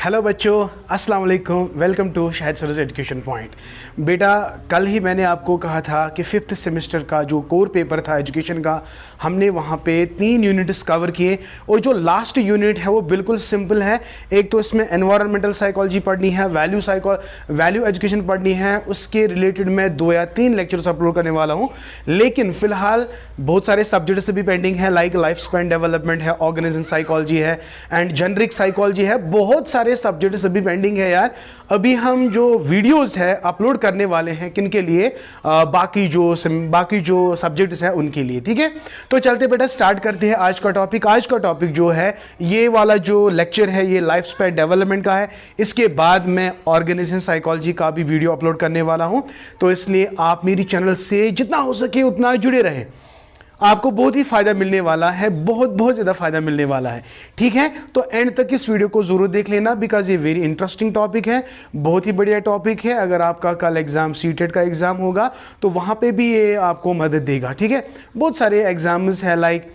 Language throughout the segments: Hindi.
हेलो बच्चों, अस्सलाम वालेकुम। Welcome to Shahid Saras education point. बेटा, कल ही मैंने आपको कहा था कि 5th सेमेस्टर का जो कोर पेपर था एजुकेशन का, हमने वहाँ पे 3 यूनिट्स कवर किए और जो लास्ट यूनिट है वो बिल्कुल सिंपल है। एक तो इसमें एनवायरमेंटल साइकोलॉजी पढ़नी है, वैल्यू एजुकेशन पढ़नी है, उसके रिलेटेड मैं 2 या 3 लेक्चर्स अपलोड करने वाला हूँ। लेकिन फिलहाल बहुत सारे सब्जेक्ट्स भी पेंडिंग है, लाइक लाइफ स्पैन डेवलपमेंट है, ऑर्गेनिज्म साइकोलॉजी है एंड जेनरिक साइकोलॉजी है। बहुत सारे सब्जेक्ट्स अभी पेंडिंग है यार। अभी हम जो वीडियोस है अपलोड करने वाले हैं किन के लिए, बाकी जो सब्जेक्ट्स हैं उनके लिए। ठीक है, तो चलते बेटा स्टार्ट करते हैं आज का टॉपिक। आज का टॉपिक जो है, ये वाला जो लेक्चर है ये लाइफ स्पैन डेवलपमेंट का है। इसके बाद मैं ऑर्गेनिज्म साइकोलॉजी का भी वीडियो अपलोड करने वाला हूं, तो इसलिए आप मेरी चैनल से जितना हो सके उतना जुड़े रहें। आपको बहुत ही फायदा मिलने वाला है, बहुत ज्यादा फायदा मिलने वाला है। ठीक है, तो एंड तक इस वीडियो को जरूर देख लेना, बिकॉज ये वेरी इंटरेस्टिंग टॉपिक है, बहुत ही बढ़िया टॉपिक है। अगर आपका कल एग्जाम सीटेट का एग्जाम होगा तो वहां पे भी ये आपको मदद देगा। ठीक है, बहुत सारे एग्जाम्स है, लाइक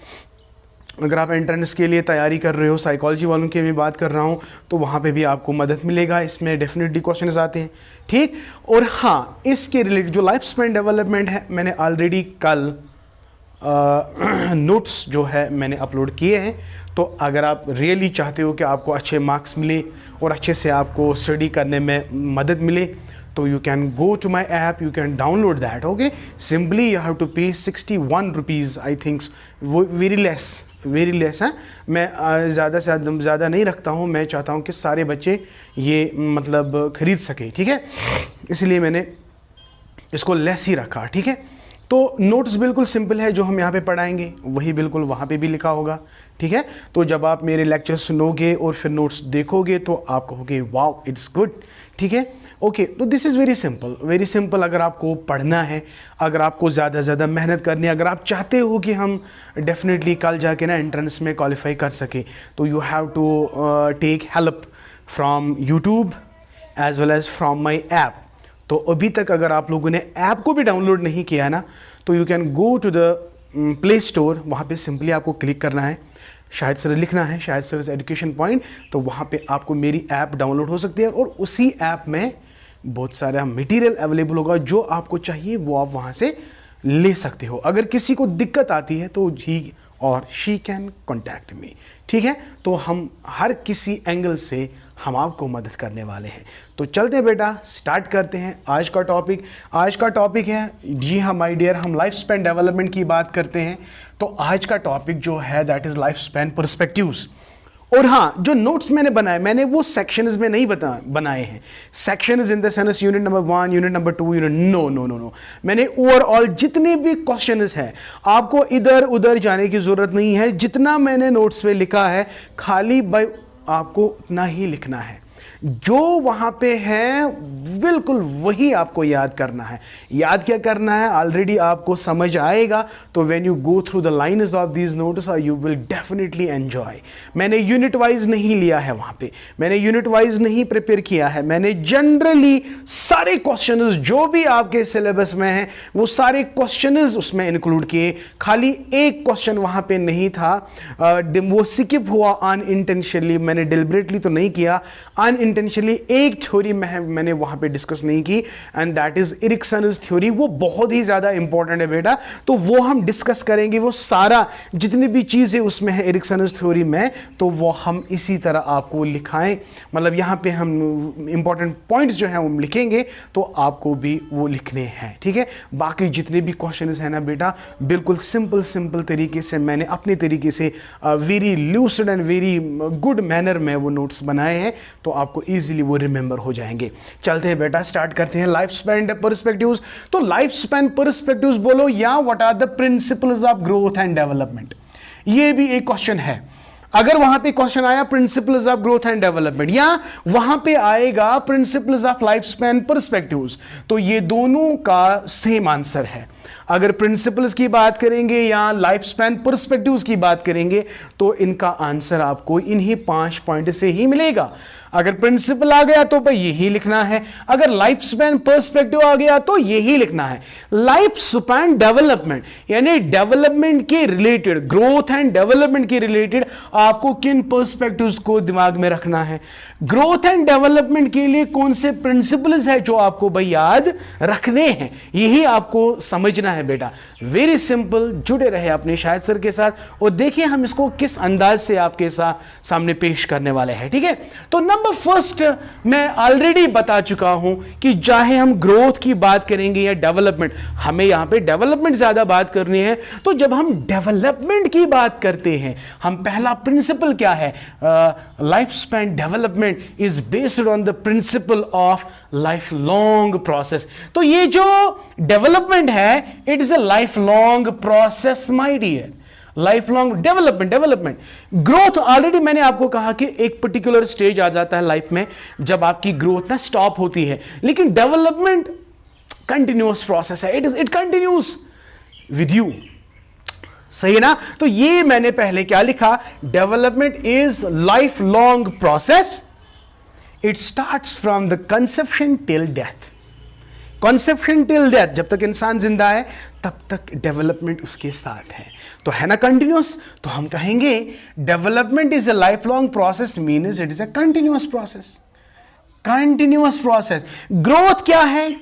अगर आप एंट्रेंस के लिए तैयारी कर रहे हो, साइकोलॉजी वालों की मैं बात कर रहा हूँ, तो वहाँ पे भी आपको मदद मिलेगा। इसमें डेफिनेटली क्वेश्चंस आते हैं। ठीक, और हाँ, इसके रिलेटेड जो लाइफ स्पैन डेवलपमेंट है, मैंने ऑलरेडी कल नोट्स जो है मैंने अपलोड किए हैं। तो अगर आप रियली चाहते हो कि आपको अच्छे मार्क्स मिले और अच्छे से आपको स्टडी करने में मदद मिले, तो you can go to my app, you can download that. Okay, simply you have to pay 61 rupees, I think वो वेरी लेस है। मैं ज़्यादा से ज़्यादा नहीं रखता हूँ, मैं चाहता हूँ कि सारे बच्चे ये मतलब खरीद सके। ठीक है, इसलिए मैंने इसको लेस ही रखा। ठीक है, तो नोट्स बिल्कुल सिंपल है, जो हम यहाँ पे पढ़ाएंगे वही बिल्कुल वहाँ पे भी लिखा होगा। ठीक है, तो जब आप मेरे लेक्चर सुनोगे और फिर नोट्स देखोगे तो आप कहोगे वाओ इट्स गुड। ठीक है, ओके, तो दिस इज़ वेरी सिंपल। अगर आपको पढ़ना है, अगर आपको ज़्यादा से ज़्यादा मेहनत करनी है, अगर आप चाहते हो कि हम डेफिनेटली कल जाके ना एंट्रेंस में क्वालिफाई कर सके, तो you have to take help from YouTube as well as from my app. तो अभी तक अगर आप लोगों ने ऐप को भी डाउनलोड नहीं किया ना, तो you can go to the Play Store. वहाँ पे सिंपली आपको क्लिक करना है, शाहिद सर लिखना है, शाहिद सर एजुकेशन पॉइंट, तो वहाँ पे आपको मेरी ऐप डाउनलोड हो सकती है। और उसी ऐप में बहुत सारा मटेरियल अवेलेबल होगा, जो आपको चाहिए वो आप वहाँ से ले सकते हो। अगर किसी को दिक्कत आती है तो ही और शी कैन कॉन्टैक्ट मी। ठीक है, तो हम हर किसी एंगल से हम आपको मदद करने वाले हैं। तो चलते हैं बेटा, स्टार्ट करते हैं आज का टॉपिक। आज का टॉपिक है, जी हाँ माय डियर, हम लाइफ स्पैन डेवलपमेंट की बात करते हैं। तो आज का टॉपिक जो है that is life span perspectives. और हाँ, जो नोट्स मैंने बनाए, मैंने वो सेक्शंस में नहीं बनाए हैं। Sections in the sense unit number 1, unit number 2, unit no. मैंने ओवरऑल जितने भी क्वेश्चंस हैं, आपको इधर उधर जाने की जरूरत नहीं है। जितना मैंने नोट्स पे लिखा है, खाली बाय आपको उतना ही लिखना है। जो वहां पे है बिल्कुल वही आपको याद करना है। याद क्या करना है, ऑलरेडी आपको समझ आएगा। तो when you go through the lines of these notes you will definitely enjoy. मैंने यूनिट वाइज नहीं लिया है, वहां पे मैंने यूनिट वाइज नहीं प्रिपेयर किया है। मैंने जनरली सारे क्वेश्चंस जो भी आपके सिलेबस में हैं वो सारे क्वेश्चंस उसमें इंक्लूड किए। खाली एक क्वेश्चन वहां पे नहीं था, वो स्किप हुआ अनइंटेंशनली। मैंने डिलिबरेटली तो नहीं किया, अनइंटेंशनली एक थ्योरी मैंने वहां पे डिस्कस नहीं की, and that is Erikson's theory. वो बहुत ही ज्यादा इंपॉर्टेंट है बेटा, तो वो हम डिस्कस करेंगे। वो सारा जितनी भी चीजें उसमें है एरिक्सन्स थ्योरी में, तो वो हम इसी तरह आपको लिखाएं। मतलब यहां पे हम इंपॉर्टेंट पॉइंट्स जो हैं वो लिखेंगे, तो आपको भी वो लिखने हैं। ठीक है, बाकी जितने भी क्वेश्चंस हैं ना बेटा, बिल्कुल सिंपल तरीके से मैंने अपने तरीके से very lucid and very good manner में वो नोट्स बनाए हैं, तो आपको इजीली वो रिमेंबर हो जाएंगे। चलते हैं बेटा, स्टार्ट करते हैं लाइफ स्पैन पर्सपेक्टिव्स। तो लाइफ स्पैन पर्सपेक्टिव्स बोलो या what are the principles of growth and development, ये भी एक क्वेश्चन है। अगर वहां पे क्वेश्चन आया principles of growth and development, या वहां पे आएगा principles of life span perspectives, तो ये दोनों का सेम आंसर है। अगर प्रिंसिपल्स की बात करेंगे या लाइफ स्पैन पर्सपेक्टिव्स की बात करेंगे तो इनका आंसर आपको इन्हीं 5 पॉइंट से ही मिलेगा। अगर प्रिंसिपल आ गया तो भाई यही लिखना है, अगर लाइफ स्पैन पर्सपेक्टिव आ गया तो यही लिखना है। लाइफ स्पैन डेवलपमेंट यानी डेवलपमेंट के रिलेटेड, ग्रोथ एंड डेवलपमेंट के रिलेटेड आपको किन पर्सपेक्टिव्स को दिमाग में रखना है, ग्रोथ एंड डेवलपमेंट के लिए कौन से प्रिंसिपल्स है जो आपको भाई याद रखने हैं, यही आपको समझना है बेटा। वेरी सिंपल, जुड़े रहे अपने शाहिद सर के साथ और देखिए हम इसको किस अंदाज से आपके सामने पेश करने वाले हैं, ठीक है। तो नंबर फर्स्ट मैं ऑलरेडी बता चुका हूं कि चाहे हम ग्रोथ की बात करेंगे या डेवलपमेंट, हमें यहां पे डेवलपमेंट ज्यादा बात करनी है। तो जब हम डेवलपमेंट की बात करते हैं, हम पहला प्रिंसिपल क्या है, life span development is based on the principle of life long process. तो ये जो डेवलपमेंट है it is a life long process my dear, life long development. Growth already मैंने आपको कहा कि एक पर्टिकुलर स्टेज आ जाता है लाइफ में जब आपकी ग्रोथ ना स्टॉप होती है, लेकिन डेवलपमेंट कंटिन्यूअस प्रोसेस है, इट कंटिन्यूस विद यू, सही है ना। तो ये मैंने पहले क्या लिखा, development is life long process, it starts from the conception till death. Conception till death, जब तक इंसान जिंदा है तब तक डेवलपमेंट उसके साथ है, तो है ना कंटिन्यूस। तो हम कहेंगे development is a life long process, means it is a continuous process, continuous process. Growth क्या है,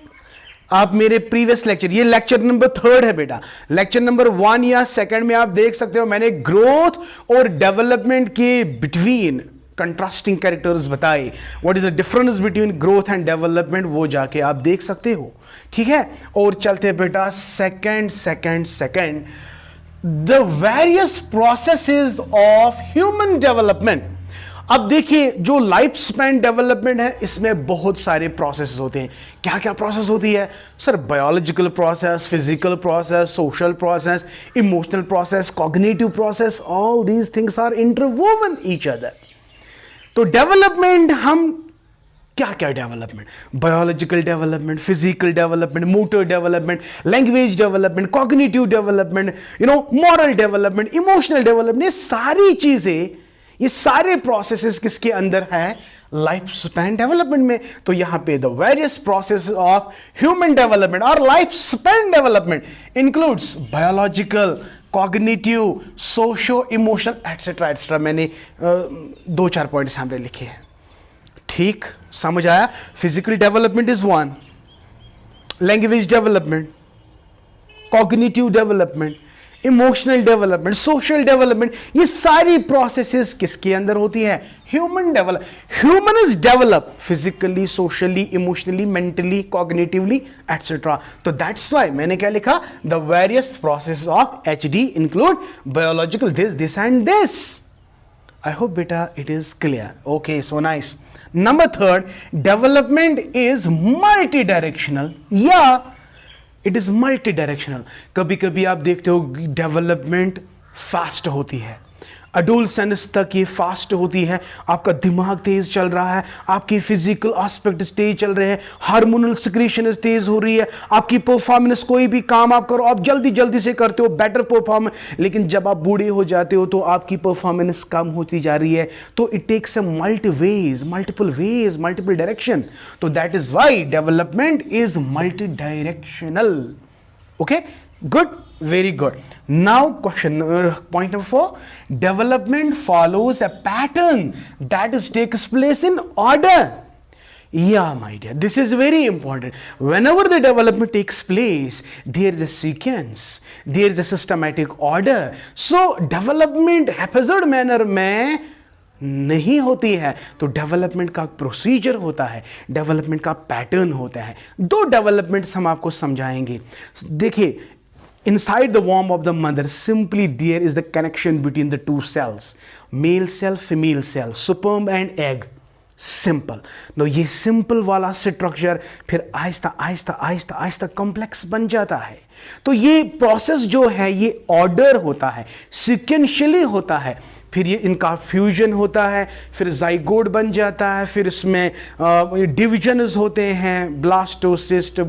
आप मेरे प्रीवियस लेक्चर, ये लेक्चर नंबर 3 है बेटा, लेक्चर नंबर 1 या 2 में आप देख सकते हो मैंने ग्रोथ और डेवलपमेंट के बिटवीन कंट्रास्टिंग कैरेक्टर्स बताए, what is the difference between growth and development, वो जाके आप देख सकते हो, ठीक है। और चलते बेटा second the various processes of human development. अब देखिए जो लाइफ स्पैन डेवलपमेंट है इसमें बहुत सारे प्रोसेस होते हैं। क्या क्या प्रोसेस होती है sir, biological process, physical process, social process, emotional process, cognitive process, all these things are interwoven each other. तो डेवलपमेंट हम क्या क्या development, biological development, physical development, motor development, language development, cognitive development, moral development, emotional development, ये सारी चीजें, ये सारे प्रोसेसेस किसके अंदर है, लाइफ स्पैन डेवलपमेंट में। तो यहां पे the various process of human development और life span development includes biological, cognitive, socio emotional etcetera etcetera. मैंने 2-4 पॉइंट सामने लिखे हैं, ठीक समझ आया। Physical development is 1, language development, cognitive development, emotional development, social development, ये सारी प्रोसेसेस किसके अंदर होती है, human develop. Human is develop physically, socially, emotionally, mentally, cognitively etcetera. तो दैट्स व्हाई मैंने क्या लिखा, the various process of HD include biological this and this. I hope बेटा it is clear, okay, so nice. Number 3, development is multi directional या इट इज मल्टी डायरेक्शनल। कभी कभी आप देखते हो डेवलपमेंट फास्ट होती है, अडोलसेंस तक ये फास्ट होती है, आपका दिमाग तेज चल रहा है, आपकी फिजिकल एस्पेक्ट तेज चल रहे हैं, हार्मोनल सिक्रीशन तेज हो रही है, आपकी परफॉर्मेंस, कोई भी काम आप करो आप जल्दी जल्दी से करते हो, बेटर परफॉर्मेंस। लेकिन जब आप बूढ़े हो जाते हो तो आपकी परफॉर्मेंस कम होती जा रही है। तो it takes a multiple ways, multiple direction. तो that is why development is multi directional. Okay, good, very good. Now point number 4, development follows a pattern that takes place in order. Yeah, my dear, this is very important. Whenever the development takes place, there is a sequence, there is a systematic order. So development haphazard manner में नहीं होती है, तो डेवलपमेंट का प्रोसीजर होता है, डेवलपमेंट का पैटर्न होता है। 2 डेवलपमेंट्स हम आपको समझाएंगे। देखिए, inside the womb of the mother, simply there is the connection between the 2 cells, male cell, female cell, sperm and egg. Simple. Now ये simple वाला स्ट्रक्चर फिर आहिस्ता आहिस्ता आहिस्ता आहिस्ता कॉम्प्लेक्स बन जाता है। तो ये प्रोसेस जो है ये ऑर्डर होता है, सिक्वेंशियली होता है। फिर ये इनका फ्यूजन होता है, फिर जाइगोट बन जाता है, फिर इसमें डिविजन्स होते हैं, ब्लास्टोसिस्ट,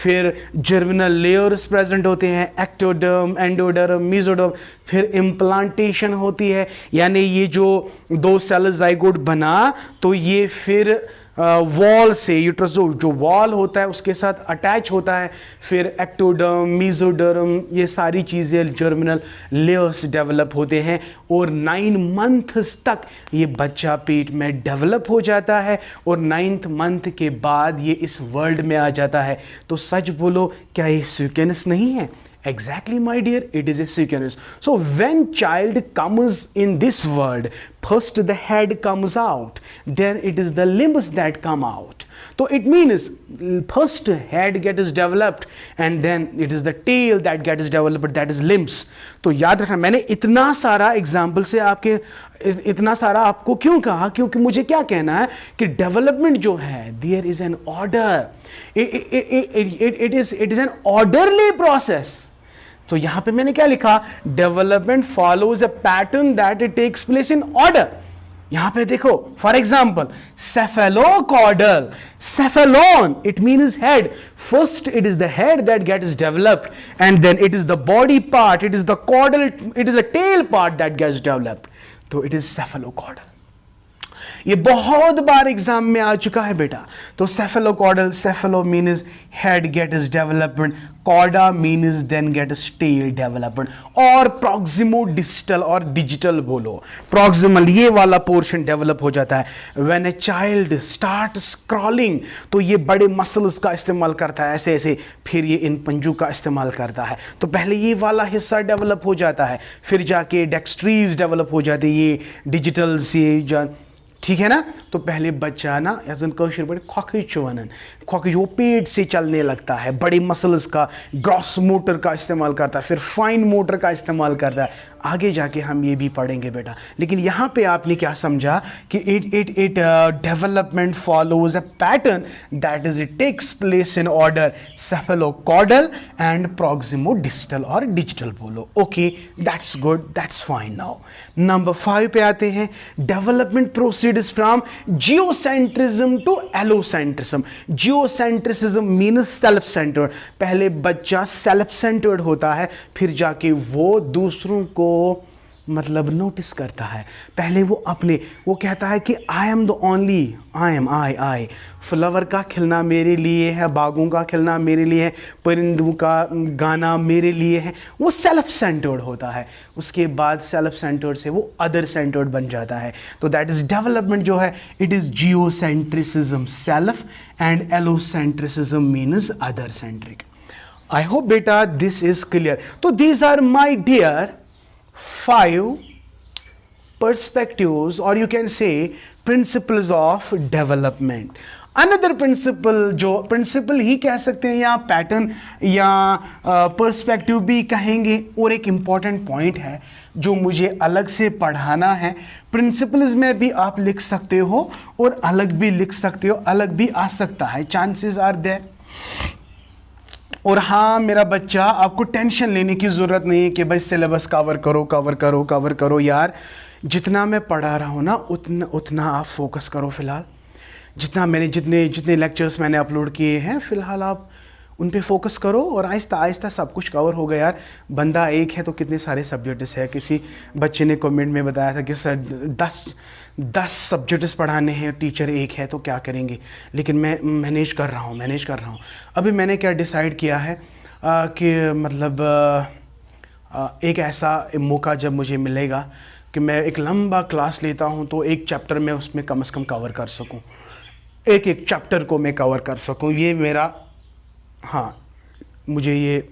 फिर जर्मिनल लेयर्स प्रेजेंट होते हैं, एक्टोडर्म, एंडोडर्म, मेसोडर्म, फिर इम्प्लांटेशन होती है, यानी ये जो 2 सेल जाइगोट बना तो ये फिर वॉल से यूट्रस जो वॉल होता है उसके साथ अटैच होता है, फिर एक्टोडर्म, मेसोडर्म, ये सारी चीज़ें जर्मिनल लेयर्स डेवलप होते हैं और 9 मंथ्स तक ये बच्चा पेट में डेवलप हो जाता है और 9th मंथ के बाद ये इस वर्ल्ड में आ जाता है। तो सच बोलो, क्या ये सीक्वेंस नहीं है? Exactly, my dear, it is a sequence. So when child comes in this world, first the head comes out, then it is the limbs that come out. So it means first head gets developed and then it is the tail that gets developed, that is limbs. तो याद रखना, मैंने इतना सारा एग्जाम्पल से इतना सारा आपको क्यों कहा, क्योंकि मुझे क्या कहना है कि डेवलपमेंट जो है, there is an order, it is an orderly process. तो यहां पे मैंने क्या लिखा, development follows a pattern that it takes place in order. यहां पे देखो, for example cephalocaudal, cephalon it means head, first it is the head that gets developed and then it is the body part, it is the caudal, it is the tail part that gets developed, तो इट इज सेफेलोकॉर्डल। ये बहुत बार एग्जाम में आ चुका है बेटा। तो cephalocaudal, cephalo means head get is development, cauda means then get tail development, और प्रॉक्सिमो डिस्टल और डिजिटल बोलो, प्रॉक्सिमल ये वाला पोर्शन डेवलप हो जाता है। When a child start scrolling, तो ये बड़े मसल्स का इस्तेमाल करता है, ऐसे ऐसे, फिर ये इन पंजों का इस्तेमाल करता है। तो पहले ये वाला हिस्सा डेवलप हो जाता है, फिर जाके डेक्स्ट्रीज डेवलप हो जाती है, ये डिजिटल से, ठीक है ना। तो पहले बच्चा ना कशिर बड़े खोखिच वनन, खोखिच वो पेट से चलने लगता है, बड़े मसल्स का, ग्रॉस मोटर का इस्तेमाल करता है, फिर फाइन मोटर का इस्तेमाल करता है। आगे जाके हम ये भी पढ़ेंगे बेटा। लेकिन यहाँ पे आपने क्या समझा कि it development follows a pattern that is it takes place in order, cephalocaudal and proximodistal और डिजिटल बोलो। Okay, that's good, that's fine. Now number 5 पे आते हैं। Development proceeds from geocentrism to allocentrism. Geocentricism means self centered, पहले बच्चा सेल्फ सेंटर्ड होता है, फिर जाके वो दूसरों को मतलब नोटिस करता है। पहले वो कहता है कि I am the only, I flower का खिलना मेरे लिए है, बागों का खिलना मेरे लिए है, परिंदों का गाना मेरे लिए है। वो सेल्फ सेंटर्ड होता है। उसके बाद सेल्फ सेंटर्ड से वो अदर सेंटर्ड बन जाता है। तो दैट इज डेवलपमेंट जो है, it is geocentricism self and allocentricism means other centric. I hope बेटा दिस इज क्लियर। तो these are my dear 5 perspectives, or you can say principles of development. Another principle, जो principle ही कह सकते हैं या pattern या perspective भी कहेंगे, और एक important point है जो मुझे अलग से पढ़ाना है। principles में भी आप लिख सकते हो और अलग भी लिख सकते हो, अलग भी आ सकता है, chances are there। और हाँ मेरा बच्चा, आपको टेंशन लेने की ज़रूरत नहीं है कि भाई सिलेबस कवर करो यार। जितना मैं पढ़ा रहा हूँ ना उतना आप फोकस करो फ़िलहाल। जितने लेक्चर्स मैंने अपलोड किए हैं फ़िलहाल आप उन पे फोकस करो और आहिस्ता आहिस्ता सब कुछ कवर होगा यार। बंदा एक है तो कितने सारे सब्जेक्ट्स है। किसी बच्चे ने कमेंट में बताया था कि सर 10 सब्जेक्ट्स पढ़ाने हैं, टीचर एक है तो क्या करेंगे। लेकिन मैं मैनेज कर रहा हूँ। अभी मैंने क्या डिसाइड किया है कि मतलब एक ऐसा मौका जब मुझे मिलेगा कि मैं एक लंबा क्लास लेता हूँ तो एक चैप्टर में उसमें कम से कम कवर कर सकूँ, एक चैप्टर को मैं कवर कर सकूँ। ये मेरा, हाँ मुझे ये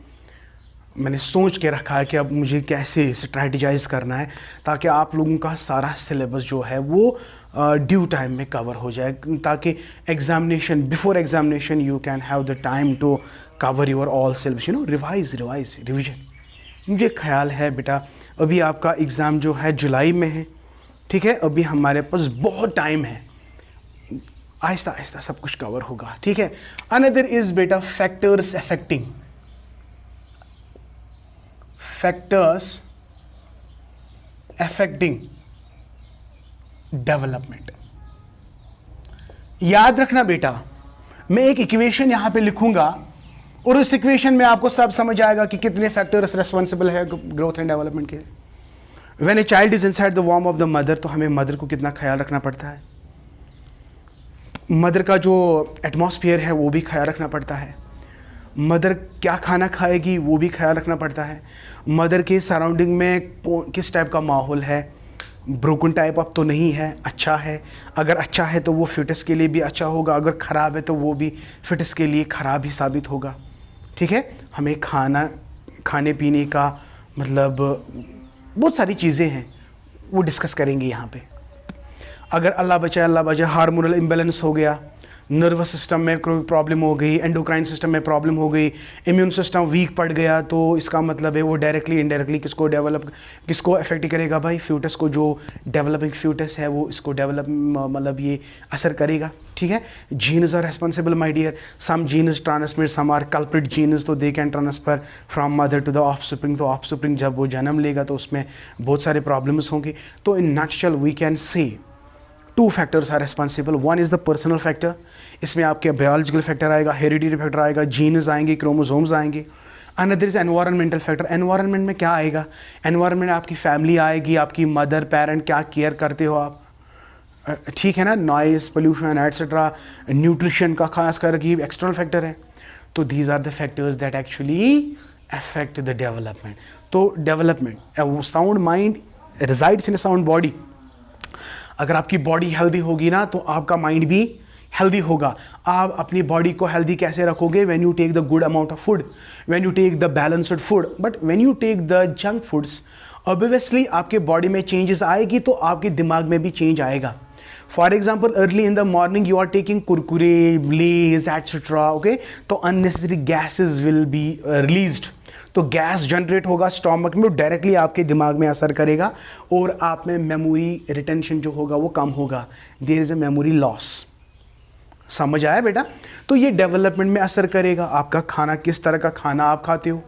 मैंने सोच के रखा है कि अब मुझे कैसे स्ट्रैटेजाइज करना है ताकि आप लोगों का सारा सिलेबस जो है वो ड्यू टाइम में कवर हो जाए, ताकि examination, before examination you can have the time to cover your all syllabus, revision. मुझे ख्याल है बेटा अभी आपका एग्ज़ाम जो है जुलाई में है, ठीक है। अभी हमारे पास बहुत टाइम है, आहिस्ता आहिस्ता सब कुछ कवर होगा, ठीक है। अनदर इज बेटा फैक्टर्स अफेक्टिंग डेवलपमेंट। याद रखना बेटा, मैं एक इक्वेशन यहां पे लिखूंगा और उस इक्वेशन में आपको सब समझ आएगा कि कितने फैक्टर्स रेस्पॉन्सिबल है ग्रोथ एंड डेवलपमेंट के। When a child is inside the वॉर्म ऑफ द मदर, तो हमें मदर को कितना ख्याल रखना पड़ता है, मदर का जो एटमॉस्फेयर है वो भी ख्याल रखना पड़ता है, मदर क्या खाना खाएगी वो भी ख्याल रखना पड़ता है, मदर के सराउंडिंग में किस टाइप का माहौल है, ब्रोकन टाइप अब तो नहीं है, अच्छा है, अगर अच्छा है तो वो फिटस के लिए भी अच्छा होगा, अगर ख़राब है तो वो भी फिटस के लिए ख़राब ही साबित होगा। ठीक है, हमें खाने पीने का मतलब बहुत सारी चीज़ें हैं वो डिस्कस करेंगे यहाँ पे। अगर अल्लाह बचाए हार्मोनल इम्बैलेंस हो गया, नर्वस सिस्टम में कोई प्रॉब्लम हो गई, एंडोक्राइन सिस्टम में प्रॉब्लम हो गई, इम्यून सिस्टम वीक पड़ गया, तो इसका मतलब है वो डायरेक्टली इनडायरेक्टली किसको अफेक्ट करेगा भाई, फ्यूटस को, जो डेवलपिंग फ्यूटस है वो इसको डेवलप मतलब ये असर करेगा। ठीक है, genes are responsible my dear, some genes transmit, some are culprit genes, तो they can transfer from mother to the offspring. तो ऑफस्प्रिंग जब वो जन्म लेगा तो उसमें बहुत सारे प्रॉब्लम्स होंगे। तो in nutshell we can say two factors are responsible. One is the personal factor, इसमें आपके बायोलॉजिकल फैक्टर आएगा, हेरिडिटरी फैक्टर आएगा, जीन्स आएंगे, क्रोमोसोम्स आएंगे। Another is environmental factor. Environment में क्या आएगा, एनवायरनमेंट आपकी फैमिली आएगी, आपकी मदर पेरेंट क्या केयर करते हो आप, ठीक है ना, नॉइस पोल्यूशन एटसेट्रा, न्यूट्रिशन का खास करके एक्सटर्नल फैक्टर है। तो these are the factors that actually affect the development. तो development, sound mind resides in a sound body. अगर आपकी बॉडी हेल्दी होगी ना तो आपका माइंड भी हेल्दी होगा। आप अपनी बॉडी को हेल्दी कैसे रखोगे, when you take the good amount of food, when you take the balanced food. But when you take the junk foods, obviously आपके बॉडी में चेंजेस आएगी तो आपके दिमाग में भी चेंज आएगा। For example, early in the morning you are taking Kurkure, Lay's etcetera, okay, तो unnecessary gases will be released. तो गैस जनरेट होगा स्टोमक में, डायरेक्टली आपके दिमाग में असर करेगा और आप में मेमोरी रिटेंशन जो होगा वो कम होगा। There is a memory loss. समझ आया बेटा? तो ये डेवलपमेंट में असर करेगा। आपका खाना, किस तरह का खाना आप खाते हो,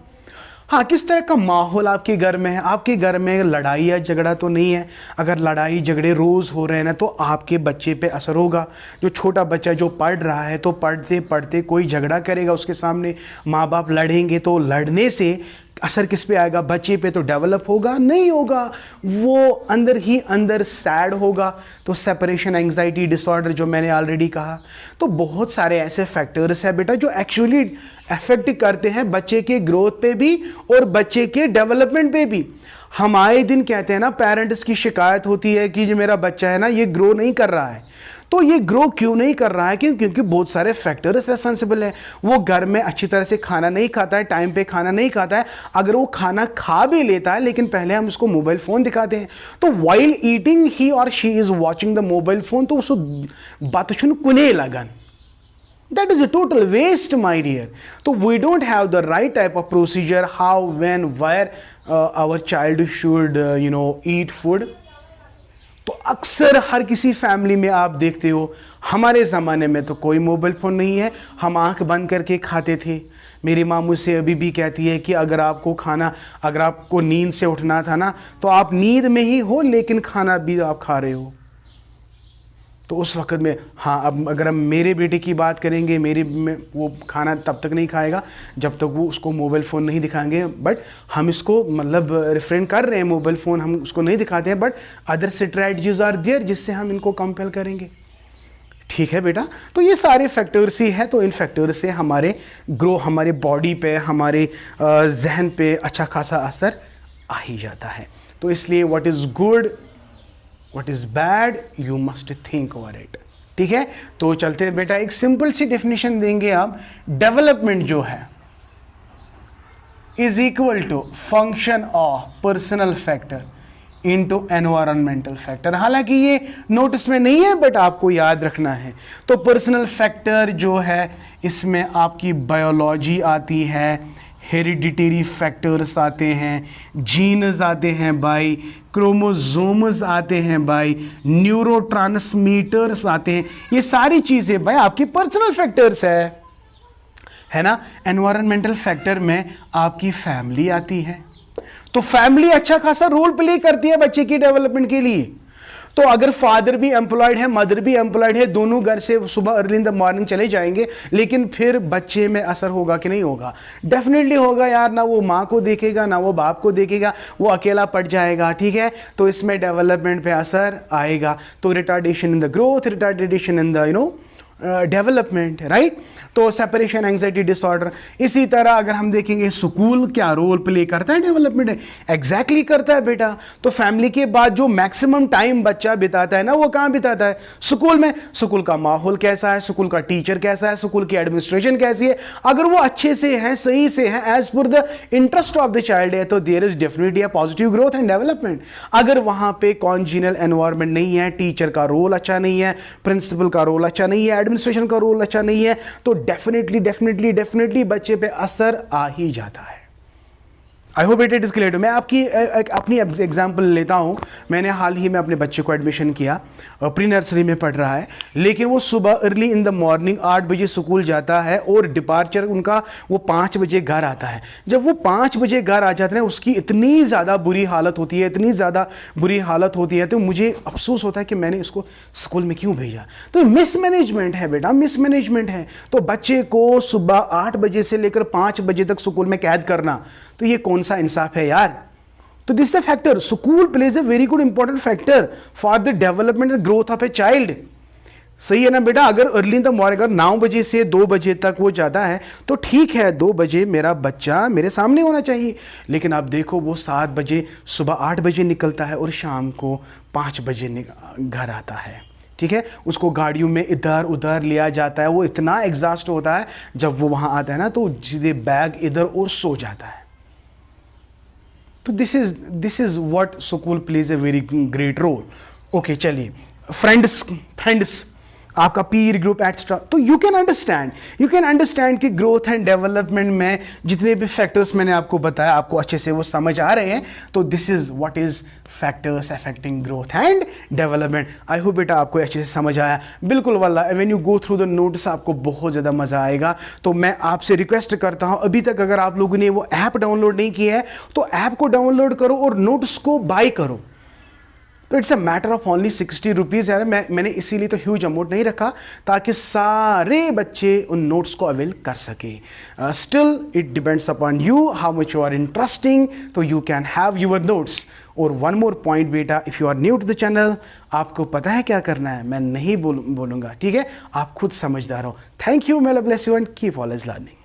हाँ, किस तरह का माहौल आपके घर में है। आपके घर में लड़ाई या झगड़ा तो नहीं है। अगर लड़ाई झगड़े रोज़ हो रहे हैं ना तो आपके बच्चे पे असर होगा। जो छोटा बच्चा जो पढ़ रहा है तो पढ़ते पढ़ते कोई झगड़ा करेगा उसके सामने, माँ बाप लड़ेंगे, तो लड़ने से असर किस पे आएगा, बच्चे पे। तो डेवलप होगा नहीं होगा, वो अंदर ही अंदर सैड होगा। तो सेपरेशन एंग्जाइटी डिसऑर्डर जो मैंने ऑलरेडी कहा। तो बहुत सारे ऐसे फैक्टर्स हैं बेटा जो एक्चुअली अफेक्ट करते हैं बच्चे के ग्रोथ पे भी और बच्चे के डेवलपमेंट पे भी। हम आए दिन कहते हैं ना, पेरेंट्स की शिकायत होती है कि जो मेरा बच्चा है ना ये ग्रो नहीं कर रहा है। तो ये ग्रो क्यों नहीं कर रहा है, क्योंकि बहुत सारे फैक्टर्स रेस्पॉन्सिबल है। वो घर में अच्छी तरह से खाना नहीं खाता है, टाइम पे खाना नहीं खाता है। अगर वो खाना खा भी लेता है लेकिन पहले हम उसको मोबाइल फोन दिखाते हैं, तो वाइल ईटिंग ही और she is watching the mobile phone, तो उसको बातुन कुने लगन। That is a total waste, my dear. So we don't have the right type of procedure how, when, where our child should, eat food. तो अक्सर हर किसी फैमिली में आप देखते हो, हमारे ज़माने में तो कोई मोबाइल फ़ोन नहीं है, हम आंख बंद करके खाते थे। मेरी माँ मुझसे अभी भी कहती है कि अगर आपको नींद से उठना था ना तो आप नींद में ही हो लेकिन खाना भी आप खा रहे हो। तो उस वक्त में, हाँ, अब अगर हम मेरे बेटे की बात करेंगे, वो खाना तब तक नहीं खाएगा जब तक वो उसको मोबाइल फ़ोन नहीं दिखाएंगे। बट हम इसको मतलब रिफ्रेन कर रहे हैं, मोबाइल फ़ोन हम उसको नहीं दिखाते हैं, but other strategies are there जिससे हम इनको कंपेल करेंगे। ठीक है बेटा? तो ये सारे फैक्टर्स ही है। तो इन फैक्टर्स से हमारे बॉडी पे, हमारे जहन पे अच्छा खासा असर आ ही जाता है। तो इसलिए what is good, What is bad, you must think over it. ठीक है? तो चलते हैं बेटा, एक सिंपल सी डेफिनेशन देंगे आप। डेवलपमेंट जो है is equal to function of personal factor into environmental factor. हालांकि ये नोटिस में नहीं है बट आपको याद रखना है। तो पर्सनल फैक्टर जो है इसमें आपकी बायोलॉजी आती है, हेरिडिटरी फैक्टर्स आते हैं, जीन्स आते हैं बाई, क्रोमोसोम्स आते हैं बाई, न्यूरोट्रांसमीटर्स आते हैं। ये सारी चीज़ें भाई आपकी पर्सनल फैक्टर्स है ना। एनवायरमेंटल फैक्टर में आपकी फैमिली आती है, तो फैमिली अच्छा खासा रोल प्ले करती है बच्चे की डेवलपमेंट के लिए। तो अगर फादर भी एम्प्लॉयड है, मदर भी एम्प्लॉयड है, दोनों घर से सुबह अर्ली इन द मॉर्निंग चले जाएंगे, लेकिन फिर बच्चे में असर होगा कि नहीं होगा? डेफिनेटली होगा यार। ना वो माँ को देखेगा, ना वो बाप को देखेगा, वो अकेला पड़ जाएगा, ठीक है। तो इसमें डेवलपमेंट पे असर आएगा। तो retardation in the growth, retardation in the development, right. तो सेपरेशन एंजाइटी डिसऑर्डर। इसी तरह अगर हम देखेंगे स्कूल क्या रोल प्ले करता है डेवलपमेंट में, एग्जैक्टली करता है बेटा। तो फैमिली के बाद जो मैक्सिमम टाइम बच्चा बिताता है ना, वो कहाँ बिताता है? स्कूल में। स्कूल का माहौल कैसा है, स्कूल का टीचर कैसा है, स्कूल की एडमिनिस्ट्रेशन कैसी है, अगर वो अच्छे से है, सही से है, as per the interest of the child है, तो there is definitely a positive growth and development. अगर वहां पे कॉन्जिनल एनवायरमेंट नहीं है, टीचर का रोल अच्छा नहीं है, प्रिंसिपल का रोल अच्छा नहीं है, एडमिनिस्ट्रेशन का रोल अच्छा नहीं है, तो डेफिनेटली बच्चे पे असर आ ही जाता है। I hope it is clear. मैं आपकी अपनी एग्जाम्पल लेता हूँ। मैंने हाल ही में अपने बच्चे को एडमिशन किया, प्री नर्सरी में पढ़ रहा है, लेकिन वो सुबह अर्ली इन द मॉर्निंग 8 बजे स्कूल जाता है और डिपार्चर उनका वो 5 बजे घर आता है। जब वो 5 बजे घर आ जाते हैं, उसकी इतनी ज़्यादा बुरी हालत होती है, इतनी ज़्यादा बुरी हालत होती है, तो मुझे अफसोस होता है कि मैंने इसको स्कूल में क्यों भेजा। तो मिसमैनेजमेंट है बेटा, मिसमैनेजमेंट है। तो बच्चे को सुबह 8 बजे से लेकर 5 बजे तक स्कूल में कैद करना, तो ये कौन सा इंसाफ है यार। तो this a factor, school plays a very good important factor for the development and growth of a child. सही है ना बेटा। अगर अर्ली इन द मॉर्निंग, अगर 9 बजे से 2 बजे तक वो जाता है तो ठीक है, 2 बजे मेरा बच्चा मेरे सामने होना चाहिए। लेकिन आप देखो वो 7 बजे, सुबह 8 बजे निकलता है और शाम को 5 बजे घर आता है, ठीक है। उसको गाड़ियों में इधर उधर लिया जाता है, वो इतना एग्जॉस्ट होता है जब वो वहां आता है ना, तो सीधे बैग इधर और सो जाता है। तो this is what school plays a very great role. Okay, चलिए फ्रेंड्स आपका पीर ग्रुप एक्स्ट्रा। तो यू कैन अंडरस्टैंड कि ग्रोथ एंड डेवलपमेंट में जितने भी फैक्टर्स मैंने आपको बताया, आपको अच्छे से वो समझ आ रहे हैं। तो this is what is factors affecting growth and development. I hope बेटा आपको अच्छे से समझ आया। बिल्कुल वाला, when you go through the notes आपको बहुत ज़्यादा मज़ा आएगा। तो मैं आपसे रिक्वेस्ट करता हूँ, अभी तक अगर आप लोगों ने वो ऐप डाउनलोड नहीं किया है तो ऐप को डाउनलोड करो और नोट्स को बाय करो। तो it's a matter of only 60 rupees यार। मैंने इसीलिए तो ह्यूज अमाउंट नहीं रखा ताकि सारे बच्चे उन नोट्स को अवेल कर सके। Still it depends upon you how much you are interesting, तो you can have your notes. और वन मोर पॉइंट बेटा, if you are new to the channel, आपको पता है क्या करना है, मैं नहीं बोलूँगा, ठीक है। आप खुद समझदार हो। Thank you, may Allah bless you and keep always learning।